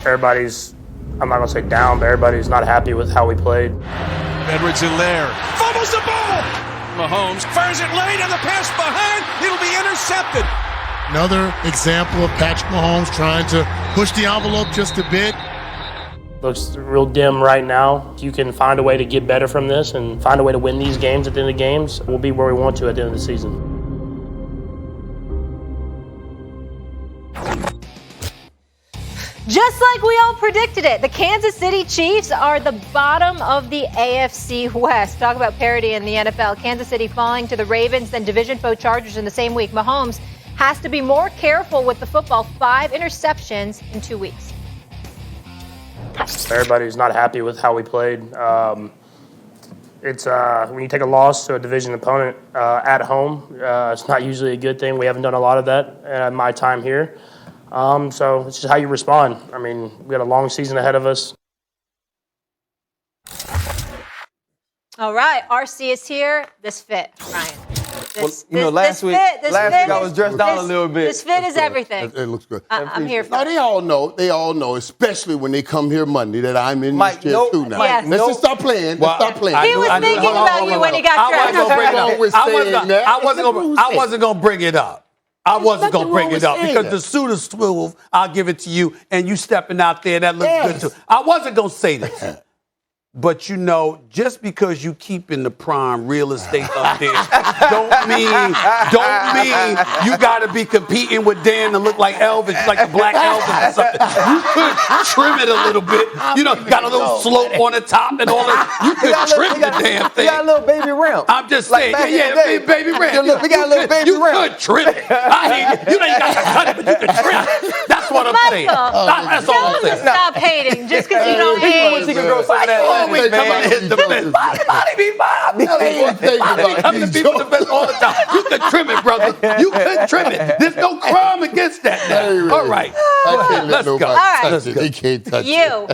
Everybody's, I'm not going to say down, but everybody's not happy with how we played. Edwards in there. Fumbles the ball! Mahomes fires it late and the pass behind. It'll be intercepted. Another example of Patrick Mahomes trying to push the envelope just a bit. Looks real dim right now. If you can find a way to get better from this and find a way to win these games at the end of the games, we'll be where we want to at the end of the season. Just like we all predicted it, the Kansas City Chiefs are the bottom of the AFC West. Talk about parity in the NFL. Kansas City falling to the Ravens, then division foe Chargers in the same week. Mahomes has to be more careful with the football. 5 interceptions in 2 weeks. Everybody's not happy with how we played. It's when you take a loss to a division opponent at home, it's not usually a good thing. We haven't done a lot of that in my time here. So it's just how you respond. I mean, we got a long season ahead of us. All right, RC is here. This fit, Ryan. Last week I was dressed down a little bit. This fit is everything. It looks good. I'm here for Now, it. they all know, especially when they come here Monday, that I'm in Mike, this chair too now. Yes. Let's just stop playing. Well, Let's stop playing. He was thinking about you when he got dressed. I wasn't going to bring it up. I wasn't going to bring it up because the suit is smooth. I'll give it to you, and you stepping out there, that looks good too. I wasn't going to say this. But, just because you keep in the prime real estate up there don't mean you got to be competing with Dan to look like Elvis, like the Black Elvis or something. You could trim it a little bit. Got a little slope on the top and all that. You could trim the damn thing. We got a little baby ramp. I'm just saying, baby ramp. We got a little baby ramp. You could trim it. I mean, you ain't got to cut it, but you could trim it. That's what I'm saying. That's all I'm saying. Stop hating just because you don't hate. He can grow some of that. Always coming to his defense. Body be fine. I come to people's defense all the time. You can trim it, brother. You can trim it. There's no crime against that now. All right. Let's go. All right. He can't touch You.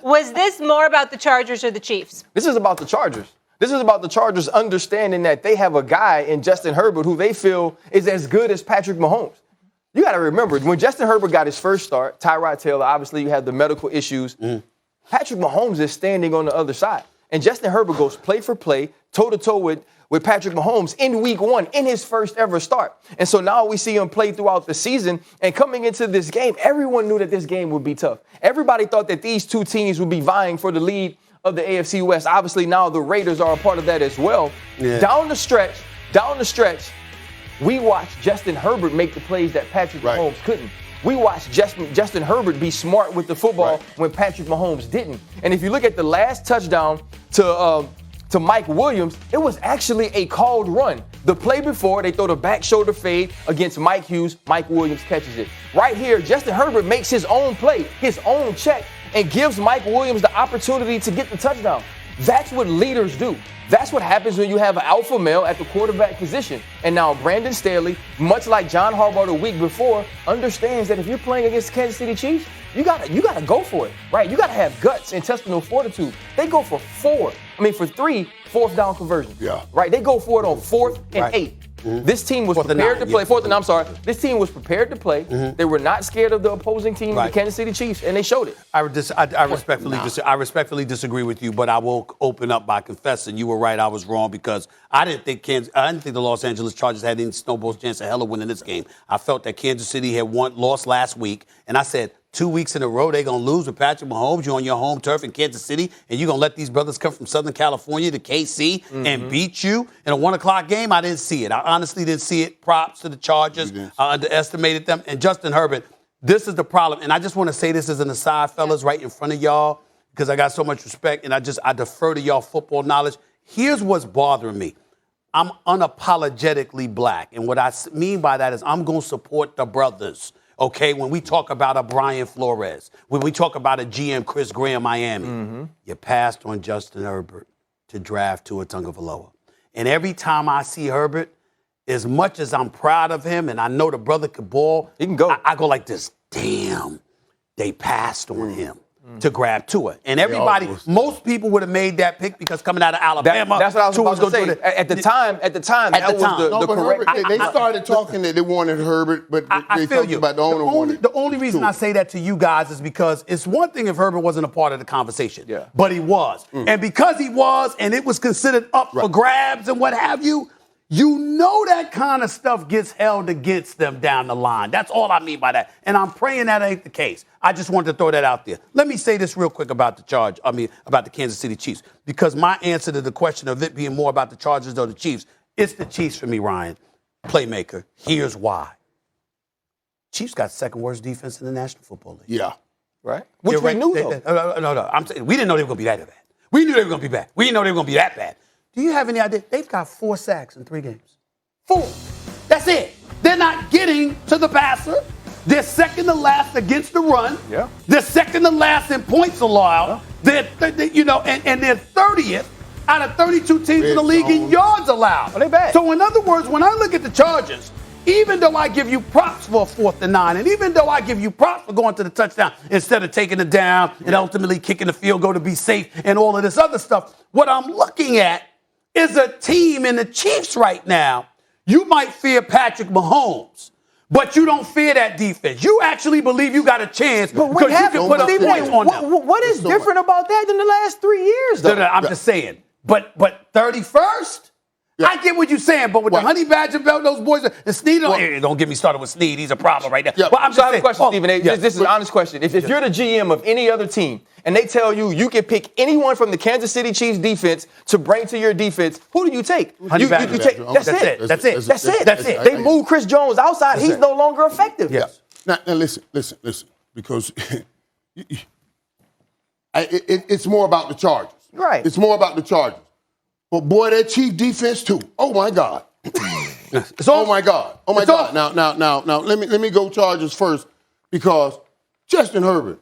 Was this more about the Chargers or the Chiefs? This is about the Chargers. This is about the Chargers understanding that they have a guy in Justin Herbert who they feel is as good as Patrick Mahomes. You got to remember, when Justin Herbert got his first start, Tyrod Taylor, obviously you had the medical issues. Patrick Mahomes is standing on the other side. And Justin Herbert goes play for play, toe-to-toe with Patrick Mahomes in week 1, in his first ever start. And so now we see him play throughout the season. And coming into this game, everyone knew that this game would be tough. Everybody thought that these two teams would be vying for the lead of the AFC West. Obviously, now the Raiders are a part of that as well. Yeah. Down the stretch, we watched Justin Herbert make the plays that Patrick Mahomes couldn't. We watched Justin Herbert be smart with the football when Patrick Mahomes didn't. And if you look at the last touchdown to Mike Williams, it was actually a called run. The play before, they throw the back shoulder fade against Mike Hughes. Mike Williams catches it. Right here, Justin Herbert makes his own play, his own check, and gives Mike Williams the opportunity to get the touchdown. That's what leaders do. That's what happens when you have an alpha male at the quarterback position. And now Brandon Staley, much like John Harbaugh the week before, understands that if you're playing against the Kansas City Chiefs, you gotta go for it, right? You gotta have guts, intestinal fortitude. They go for 3 fourth down conversions. Yeah. Right? They go for it on 4th and 8. This team was prepared to play. This team was prepared to play. They were not scared of the opposing team, the Kansas City Chiefs, and they showed it. I respectfully disagree with you, but I will open up by confessing you were right. I was wrong because I didn't think the Los Angeles Chargers had any snowball's chance of hell of winning this game. I felt that Kansas City had lost last week, and I said 2 weeks in a row they're going to lose with Patrick Mahomes. You're on your home turf in Kansas City, and you're going to let these brothers come from Southern California to KC and beat you in a 1 o'clock game? I didn't see it. I honestly didn't see it. Props to the Chargers. I underestimated them. And Justin Herbert, this is the problem. And I just want to say this as an aside, fellas, right in front of y'all, because I got so much respect, and I defer to y'all football knowledge. Here's what's bothering me. I'm unapologetically black. And what I mean by that is I'm going to support the brothers. Okay, when we talk about a Brian Flores, when we talk about a GM Chris Graham Miami, you passed on Justin Herbert to draft Tua Tagovailoa. And every time I see Herbert, as much as I'm proud of him and I know the brother could ball, he can go. I go like this, damn, they passed on him. to grab Tua. And everybody, most people would have made that pick because coming out of Alabama, that's what I was Tua's about to say. gonna do At the time, that was the correct. Herbert, they started talking that they wanted Herbert, but they talked about the owner wanted. The only reason I say that to you guys is because it's one thing if Herbert wasn't a part of the conversation. Yeah. But he was. And because he was, and it was considered up for grabs and what have you, you know that kind of stuff gets held against them down the line. That's all I mean by that. And I'm praying that ain't the case. I just wanted to throw that out there. Let me say this real quick about about the Kansas City Chiefs, because my answer to the question of it being more about the Chargers or the Chiefs, it's the Chiefs for me, Ryan. Playmaker. Here's why. Chiefs got second worst defense in the National Football League. Yeah. Right? Which we knew, though. No. I'm saying we didn't know they were going to be that bad. We knew they were going to be bad. We didn't know they were going to be that bad. Do you have any idea? They've got 4 sacks in 3 games. 4. That's it. They're not getting to the passer. They're second to last against the run. Yeah. They're second to last in points allowed. Yeah. They're 30th out of 32 teams in the league in yards allowed. Are they bad? So in other words, when I look at the Chargers, even though I give you props for a 4th and 9, and even though I give you props for going to the touchdown instead of taking it down and ultimately kicking the field goal to be safe and all of this other stuff, what I'm looking at is a team in the Chiefs right now. You might fear Patrick Mahomes, but you don't fear that defense. You actually believe you got a chance because you can put up points on them. What is different about that than the last 3 years, though? No, I'm just saying. But 31st? Yeah. I get what you're saying, but with the Honey Badger belt, those boys, and Snead, don't get me started with Snead. He's a problem right now. Yeah. Well, I'm so just I have a question, Stephen A. This is an honest question. If you're the GM of any other team and they tell you you can pick anyone from the Kansas City Chiefs defense to bring to your defense, who do you take? Honey Badger. You take that's it. They move Chris Jones outside. He's no longer effective. Yes. Now listen, because it's more about the Chargers. Right. It's more about the Chargers. But boy, that Chief defense too. Oh my God. Oh my God. Now let me go Chargers first, because Justin Herbert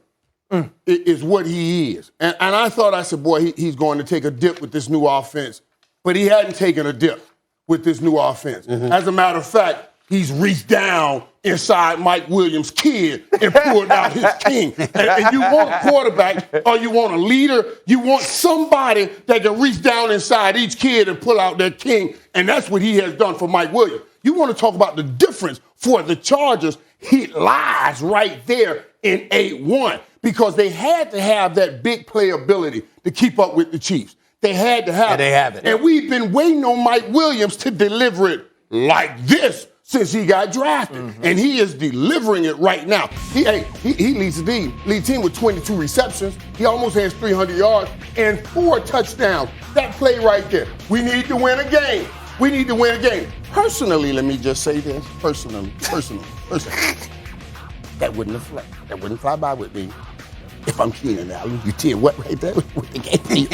is what he is. And I said, boy, he's going to take a dip with this new offense. But he hadn't taken a dip with this new offense. As a matter of fact, he's reached down inside Mike Williams' kid and pulled out his king. And you want a quarterback, or you want a leader, you want somebody that can reach down inside each kid and pull out their king. And that's what he has done for Mike Williams. You want to talk about the difference for the Chargers? He lies right there in 8-1, because they had to have that big playability to keep up with the Chiefs. They had to have it. They have it. And we've been waiting on Mike Williams to deliver it like this since he got drafted. And he is delivering it right now. He leads the team with 22 receptions. He almost has 300 yards and 4 touchdowns. That play right there. We need to win a game. Personally, let me just say this. Personally. That wouldn't fly by with me. If I'm Keenan Allen, you tell what right there? Ain't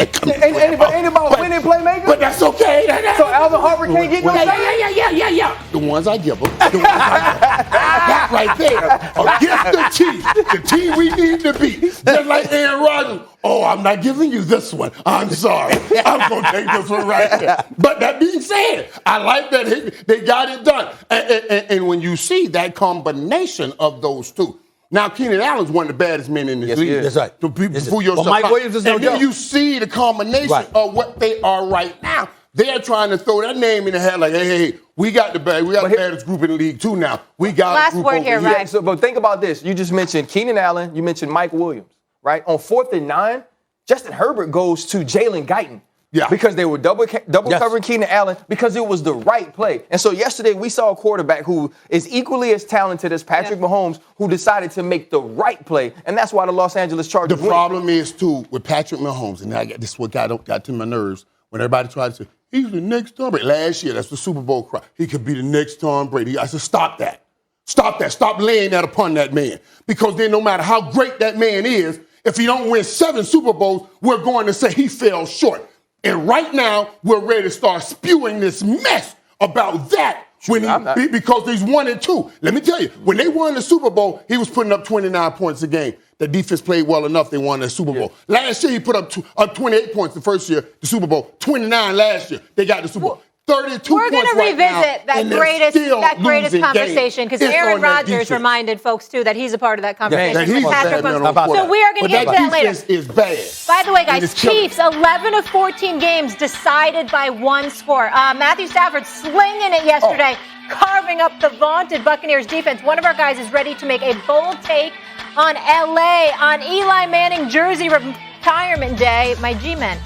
about winning playmaker? But that's okay. So Alvin Harper can't get no Yeah. The ones I give him. That right there. Against the Chiefs, the team we need to beat. Just like Aaron Rodgers. Oh, I'm not giving you this one. I'm sorry. I'm going to take this one right there. But that being said, I like that they got it done. And when you see that combination of those two, now, Keenan Allen's one of the baddest men in this league. That's right. So before yourself. But Mike Williams is no joke. And then joke. you see the combination of what they are right now. They're trying to throw that name in the hat like, hey, we got the baddest group in the league too now. We got Last a group word over here, here. Ryan. So, but think about this. You just mentioned Keenan Allen. You mentioned Mike Williams, right? On 4th and 9, Justin Herbert goes to Jalen Guyton. Yeah. Because they were double covering Keenan Allen, because it was the right play. And so yesterday we saw a quarterback who is equally as talented as Patrick Mahomes, who decided to make the right play. And that's why the Los Angeles Chargers The problem is, too, with Patrick Mahomes, and this is what got to my nerves, when everybody tried to say, he's the next Tom Brady. Last year, that's the Super Bowl cry. He could be the next Tom Brady. I said, stop that. Stop that. Stop laying that upon that man. Because then no matter how great that man is, if he don't win 7 Super Bowls, we're going to say he fell short. And right now, we're ready to start spewing this mess about that because he's 1-2. Let me tell you, when they won the Super Bowl, he was putting up 29 points a game. The defense played well enough, they won the Super Bowl. Last year, he put up 28 points the first year, the Super Bowl. 29 last year, they got the Super Bowl. 32 We're points going to right now, revisit and they're that still greatest losing conversation games. because It's Aaron on that Rodgers defense. reminded folks, too, that he's a part of that conversation. That he's with a Patrick bad man Mahomes. on the So we are going to get to that later. defense is bad. By the way, And guys, it's killing. Chiefs, 11 of 14 games decided by one score. Matthew Stafford slinging it yesterday, carving up the vaunted Buccaneers defense. One of our guys is ready to make a bold take on L.A. on Eli Manning jersey retirement day. My G-men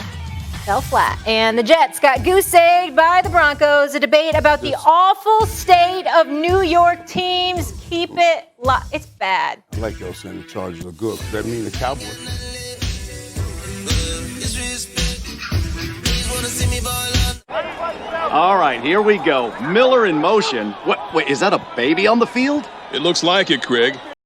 fell flat. And the Jets got goose-egged by the Broncos. A debate about the awful state of New York teams. Keep it locked. It's bad. I like y'all saying the Chargers are good because that means the Cowboys. All right, here we go. Miller in motion. Wait, is that a baby on the field? It looks like it, Craig.